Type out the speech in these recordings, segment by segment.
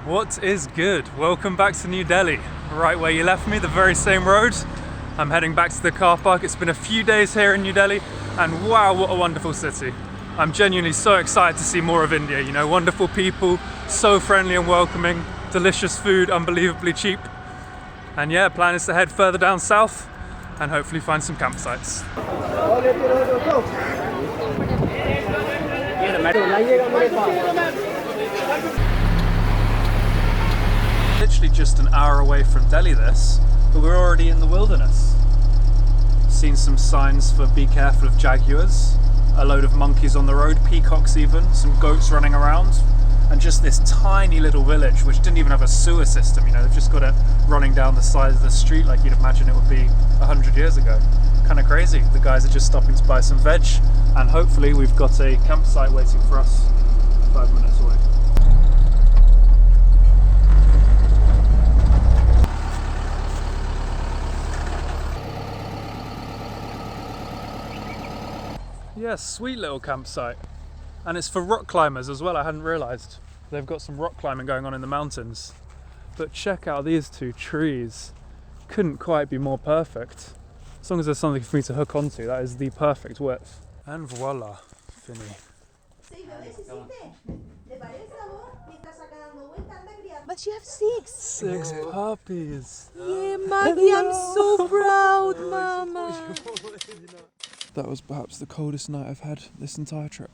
What is good? Welcome back to New Delhi. Right where you left me, the very same road. I'm heading back to the car park. It's been a few days here in New Delhi and wow, what a wonderful city. I'm genuinely so excited to see more of India, you know, wonderful people, so friendly and welcoming, delicious food, unbelievably cheap. And yeah, plan is to head further down south and hopefully find some campsites. Literally just an hour away from Delhi this, but we're already in the wilderness. Seen some signs for be careful of jaguars, a load of monkeys on the road, peacocks even, some goats running around, and just this tiny little village which didn't even have a sewer system, you know, they've just got it running down the side of the street like you'd imagine it would be 100 years ago. Kind of crazy. The guys are just stopping to buy some veg, and hopefully we've got a campsite waiting for us 5 minutes away. Yeah, sweet little campsite. And it's for rock climbers as well, I hadn't realised. They've got some rock climbing going on in the mountains. But check out these two trees. Couldn't quite be more perfect. As long as there's something for me to hook onto, that is the perfect width. And voila, fini. But you have six. 6 puppies. Yeah, Maggie, I'm so proud, Mama. That was perhaps the coldest night I've had this entire trip.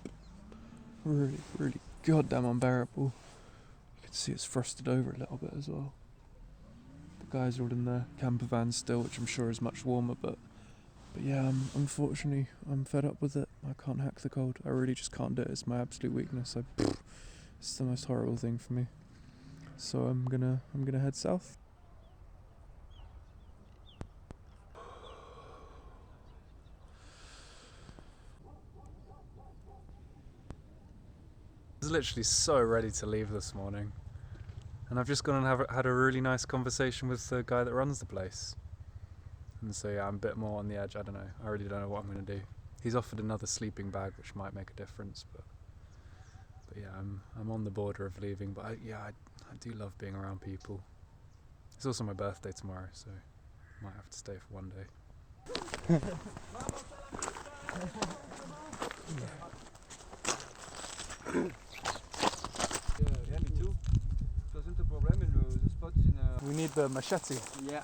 Really, really goddamn unbearable. You can see it's frosted over a little bit as well. The guys are all in their camper van still, which I'm sure is much warmer, but yeah, unfortunately, I'm fed up with it. I can't hack the cold. I really just can't do it. It's my absolute weakness. It's the most horrible thing for me. So I'm gonna head south. I was literally so ready to leave this morning, and I've just gone and had a really nice conversation with the guy that runs the place. And so yeah, I'm a bit more on the edge. I don't know. I really don't know what I'm going to do. He's offered another sleeping bag, which might make a difference, but yeah, I'm on the border of leaving. But I do love being around people. It's also my birthday tomorrow, so I might have to stay for one day. We need the machete. Yeah.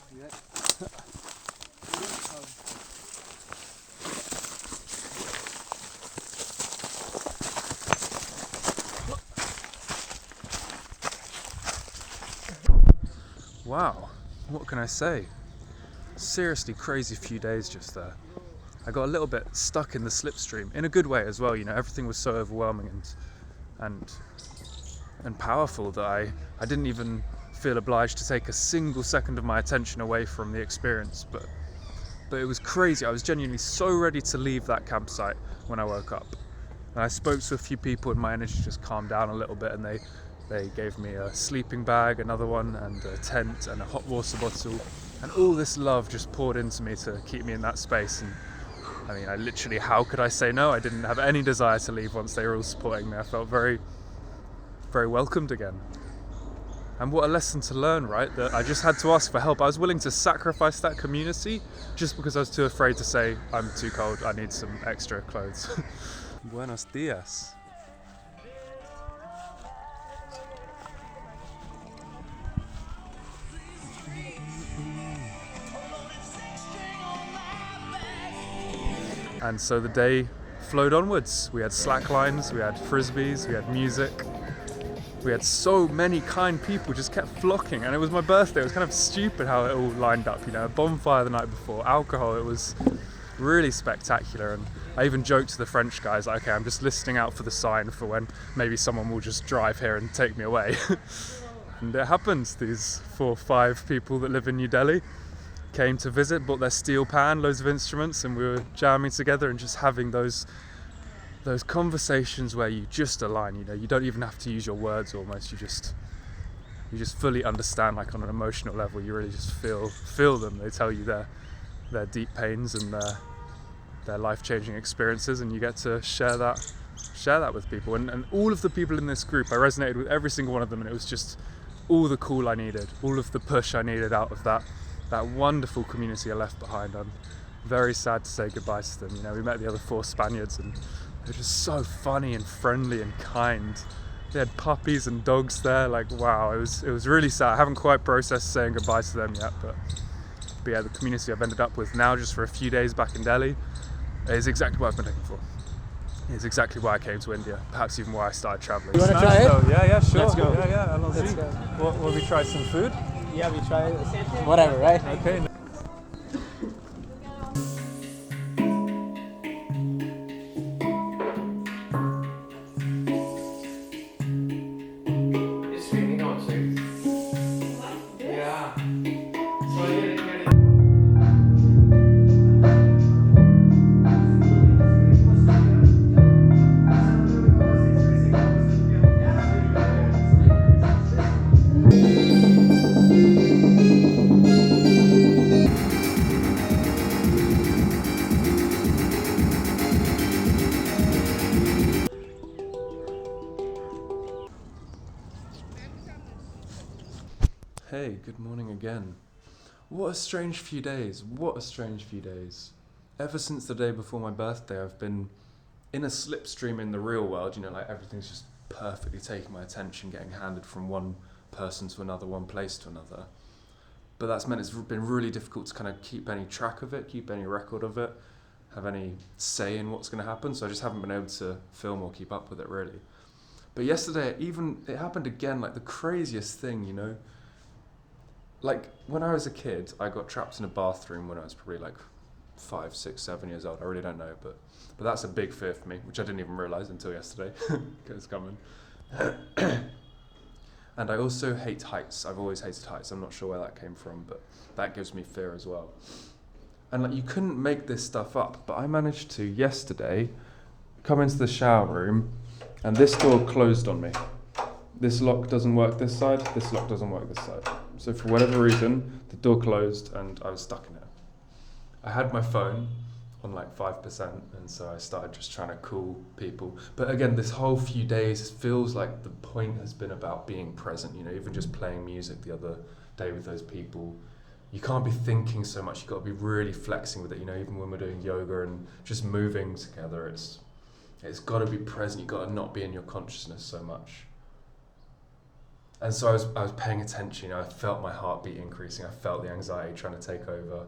Wow, what can I say? Seriously crazy few days just there. I got a little bit stuck in the slipstream, in a good way as well, you know, everything was so overwhelming and powerful that I didn't even feel obliged to take a single second of my attention away from the experience, but it was crazy. I was genuinely so ready to leave that campsite when I woke up. And I spoke to a few people and my energy just calmed down a little bit, and they gave me a sleeping bag, another one, and a tent and a hot water bottle, and all this love just poured into me to keep me in that space. And I mean, I literally, how could I say no? I didn't have any desire to leave once they were all supporting me. I felt very, very welcomed again. And what a lesson to learn, right? That I just had to ask for help. I was willing to sacrifice that community just because I was too afraid to say, I'm too cold, I need some extra clothes. Buenos dias. And so the day flowed onwards. We had slack lines, we had frisbees, we had music. We had so many kind people just kept flocking, and it was my birthday. It was kind of stupid how it all lined up, you know, a bonfire the night before, alcohol. It was really spectacular, and I even joked to the French guys, like, okay, I'm just listening out for the sign for when maybe someone will just drive here and take me away. And it happened. These 4 or 5 people that live in New Delhi came to visit, bought their steel pan, loads of instruments, and we were jamming together and just having those conversations where you just align, you know, you don't even have to use your words almost, you just fully understand, like on an emotional level, you really just feel them. They tell you their deep pains and their life-changing experiences, and you get to share that with people. And all of the people in this group, I resonated with every single one of them, and it was just all the call I needed, all of the push I needed out of that wonderful community I left behind. I'm very sad to say goodbye to them. You know, we met the other 4 Spaniards and they're just so funny and friendly and kind. They had puppies and dogs there, like wow, it was really sad. I haven't quite processed saying goodbye to them yet, but yeah, the community I've ended up with now just for a few days back in Delhi is exactly what I've been looking for. It's exactly why I came to India, perhaps even why I started traveling. You want to try it? Yeah, sure. Let's go. Yeah, Let's go. Will we try some food? Yeah, we try whatever, right? Okay. Hey, good morning again. What a strange few days. What a strange few days. Ever since the day before my birthday, I've been in a slipstream in the real world, you know, like everything's just perfectly taking my attention, getting handed from one person to another, one place to another. But that's meant it's been really difficult to kind of keep any track of it, keep any record of it, have any say in what's going to happen, so I just haven't been able to film or keep up with it really. But yesterday, it happened again, like the craziest thing, you know. Like, when I was a kid, I got trapped in a bathroom when I was probably like 5, 6, 7 years old. I really don't know, but that's a big fear for me, which I didn't even realise until yesterday. It's coming. And I also hate heights. I've always hated heights. I'm not sure where that came from, but that gives me fear as well. And like, you couldn't make this stuff up, but I managed to, yesterday, come into the shower room, and this door closed on me. This lock doesn't work this side, this lock doesn't work this side. So for whatever reason, the door closed and I was stuck in it. I had my phone on like 5%, and so I started just trying to call people. But again, this whole few days feels like the point has been about being present, you know, even just playing music the other day with those people. You can't be thinking so much, you've got to be really flexing with it, you know, even when we're doing yoga and just moving together, it's got to be present, you've got to not be in your consciousness so much. And so I was paying attention, you know, I felt my heartbeat increasing, I felt the anxiety trying to take over.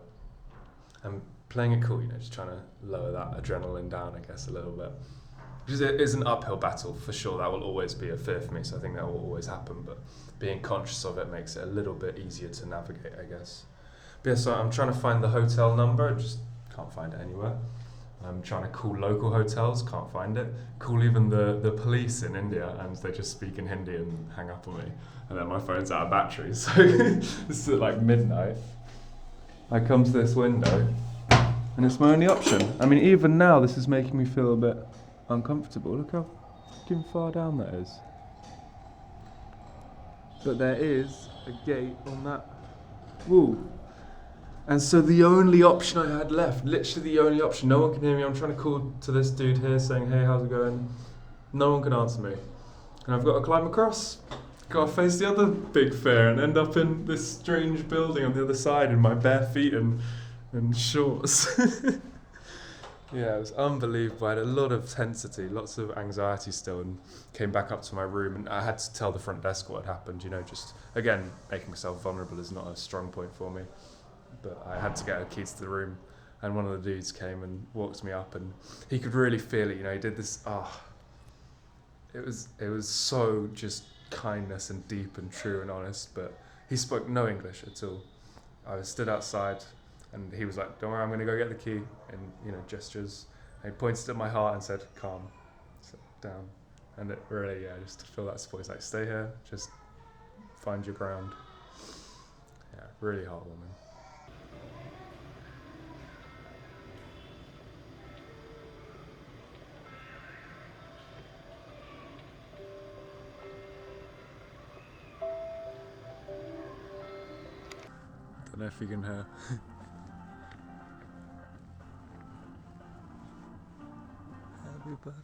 And playing it cool, you know, just trying to lower that adrenaline down, I guess, a little bit. Because it is an uphill battle, for sure, that will always be a fear for me, so I think that will always happen, but being conscious of it makes it a little bit easier to navigate, I guess. But yeah, so I'm trying to find the hotel number, I just can't find it anywhere. I'm trying to call local hotels, can't find it. Call even the police in India, and they just speak in Hindi and hang up on me. And then my phone's out of battery, so this is at like midnight. I come to this window, and it's my only option. I mean, even now, this is making me feel a bit uncomfortable. Look how fucking far down that is. But there is a gate on that wall. And so the only option I had left, literally the only option, no one can hear me, I'm trying to call to this dude here saying, hey, how's it going? No one can answer me. And I've got to climb across, got to face the other big fear and end up in this strange building on the other side in my bare feet and shorts. Yeah, it was unbelievable. I had a lot of tensity, lots of anxiety still, and came back up to my room, and I had to tell the front desk what had happened, you know, just, again, making myself vulnerable is not a strong point for me. But I had to get a key to the room, and one of the dudes came and walked me up, and he could really feel it, you know, he did this, it was so just kindness and deep and true and honest, but he spoke no English at all. I was stood outside, and he was like, don't worry, I'm going to go get the key, in, you know, gestures. And he pointed at my heart and said, calm, sit down. And it really, yeah, just to feel that support, he's like, stay here, just find your ground. Yeah, really heartwarming. Don't know if you can hear. Happy birthday.